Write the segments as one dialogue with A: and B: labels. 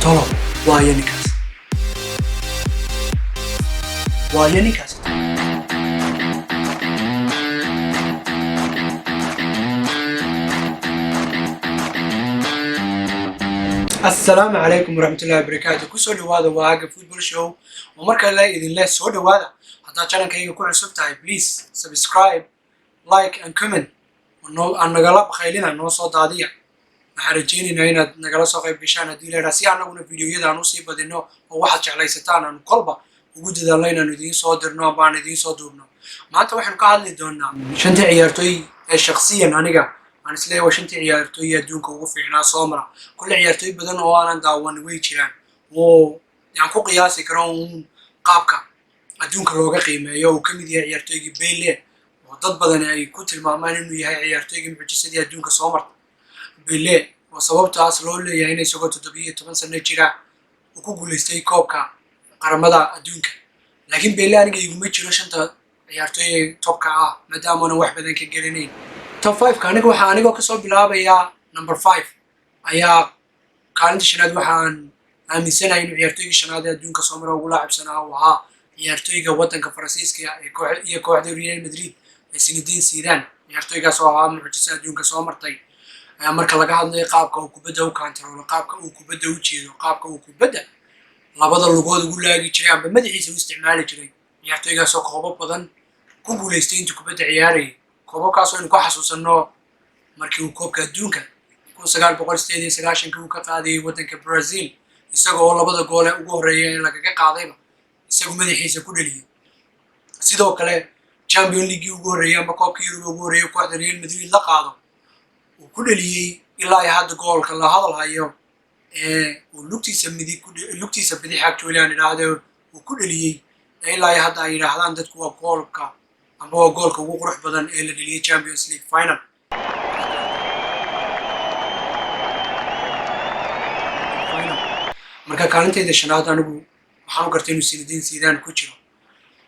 A: tolo waayo ninkaas السلام عليكم ورحمة الله وبركاته. كسر دوادا وهاجا فوتبول شو ومركز لا إذن الله سو دوادا حتى channel كي يكون عصبتها please subscribe like and comment أن نقلب خيلنا إنه صوت عادية محرجين إنه نقلب صوت بيشان هدي راسي أنا قلنا فيديو يدا نصيب إنه واحد شعلي ستانا نقلبه وجود ذا لينا ندين صادرنا بان ندين صادرنا ما أنت واحد قاعد لدونا شنت عيارتي الشخصية أنا سلي وشنت عيارتي دونك وفعنا صامرة كل عيارتي بدن أنا داون ويجران و يعني كو قياسي كرون قابك دونك لوجا قيمة يو كم دي عيارتي بيلة وضد بدن أي كتل معمر إنه يهاي عيارتي معجزة دونك صامرة بيلة وسببت أصله اللي يعني سقط تبيه 8 سنة جرا وكوجل استي كوبكا قرمدا دونك لكن بيلة أنا جاي يقوم يجرا شنت عيارتي توبكا ما دام أنا واحد بدن كجرينين top 5 كانيك وحانيك وكسر بلعبة يا number 5 أيا كانت شناد وحان من سنة إنه عيارتوي شناد دون كسمرة ولاعب سنة وها عيارتوي وطن كفرنسيس كي كوحدة ريال مدريد سنتين سيدان عيارتوي كسوها من عجسات دون كسمرة طي مركز لقاها ضي قابك وكبده وكانتر ولا قابك وكبده وتشيل وقابك وكبده لابد اللقود يقول لا يجري بمدح يسوي استعمال يجري عيارتوي كسوق خبط بدن كوبو ليستين تكبده عياري koobabkaas oo ku xasuusano markii uu koobka adduunka 1998 uu ka qaaday wadanka Brazil isagoo labada gool ee ugu horeeyay laga qaadayba isagoo madaxiisa ku dhaliyay sidoo kale Champions League ugu horeeyay ama koobka Euro ugu horeeyay kooxda Real Madrid la qaado uu ku dhaliyay ilaa hadda goolka la hadal hayo uu lugtiisa bidix xaq Julian iraahdo uu ku dhaliyay ilaa hadda ay yiraahdaan dadku waa goolka أما جولك وقرح بدن إلى اللي Champions League final. مركا كانت إذا شناد أنا بو وحنا قرتين سيدين سيدان كوتشرو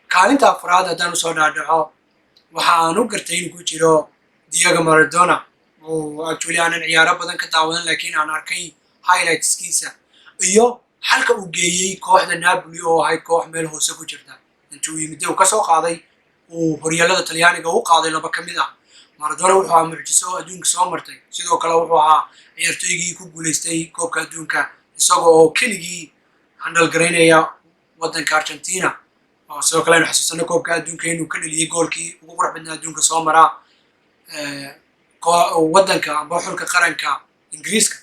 A: كانت أفراد أدانو صار دعاء وحنا قرتين كوتشرو دياغو مارادونا وأكتولي أنا عيارة بدن كتاون لكن أنا أركي highlights كيسة إيوه حلقة وجاي كوحدة نابولي أو هاي كوح ميل هو سكو جردا أنتوا يمدوا كسوق هذا وهريالada Talyaaniga uu qaaday laba kamid ah Maradona wuxuu ahaa mucjiso adduunka soo martay sidoo kale wuxuu ahaa ciyaartoygii ku guuleystay koobka adduunka isagoo keligii handal gareynaya wadanka Argentina oo sidoo kale xasuusana koobka adduunka inuu ka dhaliyay goolkii ugu qurux badnaa adduunka soo mara wadanka amba xulka qaranka Ingiriiska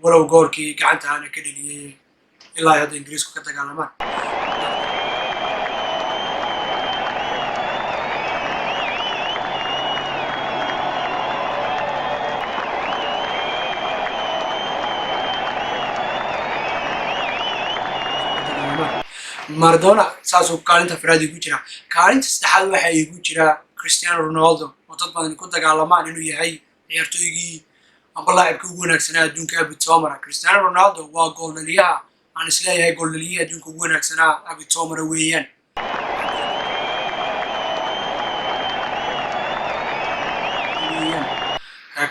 A: walow goolkii gacanta aana ka dhaliyay ilaa hadda Ingiriisku ka dagaalamaan Maradona ساسو كارنتا فرادي يجورا كارنتا استحال waxa ay ku jira Cristiano Ronaldo oo dad badan ku dagaalamaan inuu yahay ciyaartoygii amba laacibkii ugu wanaagsanaa adduunka abid Tomara Cristiano Ronaldo waa goolaliyaha aan isleeyahay goolaliyaha adduunka ugu wanaagsanaa abid Tomara weeyaan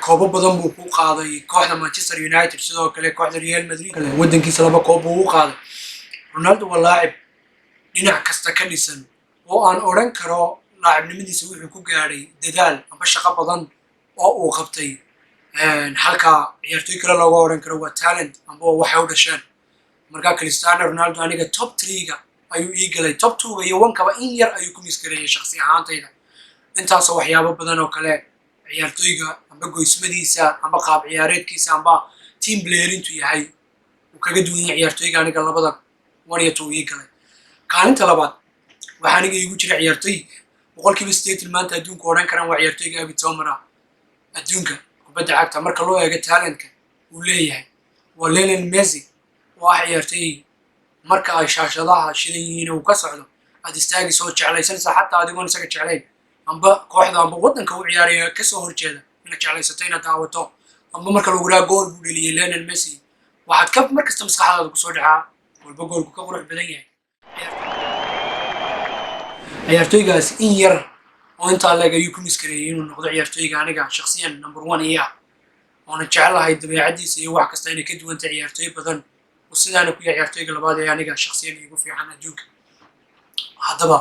A: koobo badan buu ku qaaday kooxda Manchester United sidoo kale kooxda Real Madrid wadankiisa laba koob buu u qaaday Ronaldo waa laacib dhinac kasta ka dhisan oo aan oran karo laacibnimadiisa wuxuu ku gaaray dadaal amba shaqo badan oo uu qabtay halka ciyaartoy kale looga oran karo waa talent amba waxa uu dhashaan marka Cristiano Ronaldo aniga top 3 ayuu ii galay top 2 iyo 1 kaba in yar ayuu ku misgareeyay shakhsi ahaantayda intaas waxyaabo badan oo kale ciyaartoyga amba goysmadiisa amba qaab ciyaareedkiisa amba team player intuu yahay uu kaga duwan yahay ciyaartoyga aniga labada wariyatu ii galay kaalinta labaad waxaan igu jira ciyaartoy boqolkiiba 8 maanta adduunka oran karaan waa ciyaartoyga abid Tomara adduunka kubadda cagta marka loo eego talentka uu leeyahay waa Lionel Messi waa ciyaartoy marka ay shaashadaha shidayiin uu ka socdo aad istaagi soo jeclaysanaysa xataa adigoon isaga jeclayn amba kooxda amba wadanka uu ciyaarayo ka soo horjeeda in jeclaysatayna daawato amba marka lagu raa gool buu dhaliyay Lionel Messi waxaad ka markasta maskaxdaada ku soo dhacaa walba goolku ka qurux badan yahay ciyaartoygaas in yar oo inta laga ku misgareeyay inuu noqdo ciyaartoyga aniga shakhsiyan number 1 iya oo jecelahay dabeecadiisa iyo wax kasta inay ka duwan tahay ciyaartoy badan وسيدانا كويا ciyaartooyga labaad ee aniga shakhsiyan igu fiican adduunka haddaba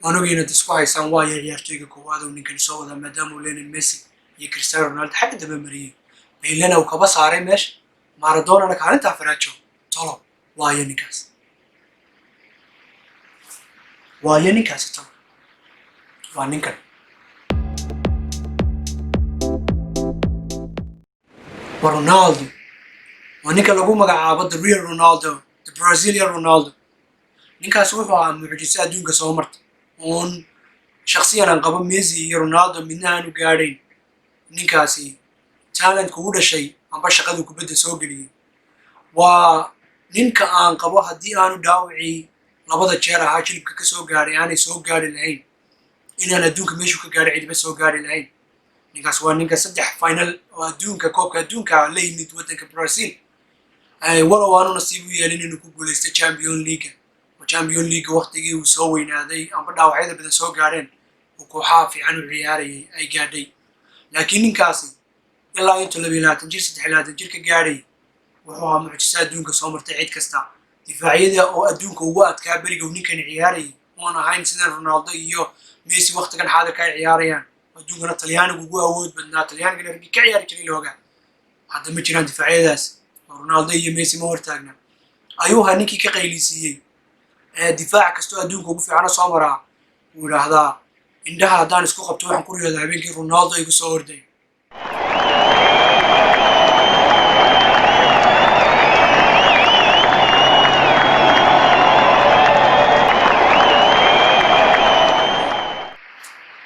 A: waan ogeynaa isku haysaan waayo ciyaartooyga koowaad oo ninkan soo wada maadaama uu Lionel Messi iyo Cristiano Ronaldo xagga dambe mariyay baylana uu kaba saaray meesha Maradona kaalinta afraad joogo tolo waayo ninkaas tolo waa ninkan Ronaldo ninka lagu magacaabo the real Ronaldo the Brazilian Ronaldo ninkaas wuxuu ahaa mucjiso adduunka soo martay oon shakhsiyan aan qabo Messi iyo Ronaldo midna aanu gaadhayn ninkaasi talent ku dhashay amba shaqadu kubadda soo geliyay waa ninka aan qabo haddii aanu dhaawacii labada jeer ahaa jilibka ka soo gaaray aanay soo gaari lahayn inaan adduunka meeshu ka gaaray cidba soo gaari lahayn ninkaas waa ninka 3 final oo adduunka koobka adduunka la yimid waddanka Brazil walow aanu nasiib u yeelin inuu ku guuleystay Champions League waqtigii uu soo weynaaday amba dhaawacyada badan soo gaareen oo kooxaha fiican u ciyaarayay ay gaadhay laakiin ninkaasi ilaa inta 22 jir 23 jir ka gaaray wuxuu ahaa mucjiso adduunka soo martay cid kasta difaacyada oo adduunka ugu adkaa beriga uu ninkan ciyaarayay oon ahayn sida Ronaldo iyo Messi waqtigan xaadirka ay ciyaarayaan adduunkana Talyaanigu ugu awood badnaa Talyaaniga rugby ka ciyaari jiray looga hadda ma jiraan difaacyadaas Ronaldo iyo Messi ma hortaagna ayuu ahaa ninkii ka qaylisiiyay difaac kasto adduunka ugu fiican soo maraa uu yiraahdaa indhaha haddaan isku qabto waxaan ku riyoodaa habeenkii Ronaldo igu soo orday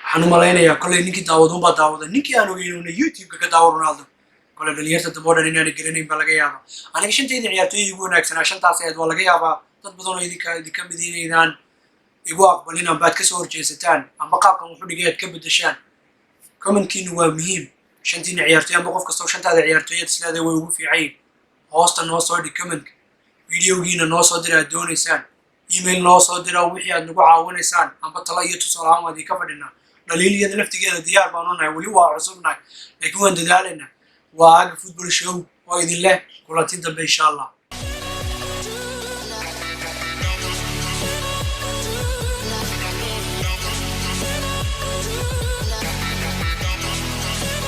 A: waxaan u malaynayaa kolay ninkii daawadunbaa daawada ninkii aan ogeynuna YouTube-ka ka daawo Ronaldo kolay dhalinyarta dambe oo dhan inaan garanayn baa laga yaabaa aniga shantayda ciyaartooy ugu wanaagsanaa shantaas aad waa laga yaabaa dad badan oo idinka mid inaydaan igu aqbalin amba aad ka soo horjeesataan amba qaabkan wuxuu dhigay aad ka beddeshaan commentkiina waa muhiim shantiina ciyaartooy amba qof kastoo shantaada ciyaartooyada sidaada way ugu fiican hoosta noo soo dhig comment videogiina noo soo dira aad doonaysaan email noo soo dira wixii aad nagu caawinaysaan amba talo iyo tusaale ahaan waad ka fadhinaa dhaliiliyada laftigeeda diyaar baan u nahay weli waa cusubnahay laakiin waan dadaalaynaa waa Aga Football Show oo idin leh kulanti dambe insha Allah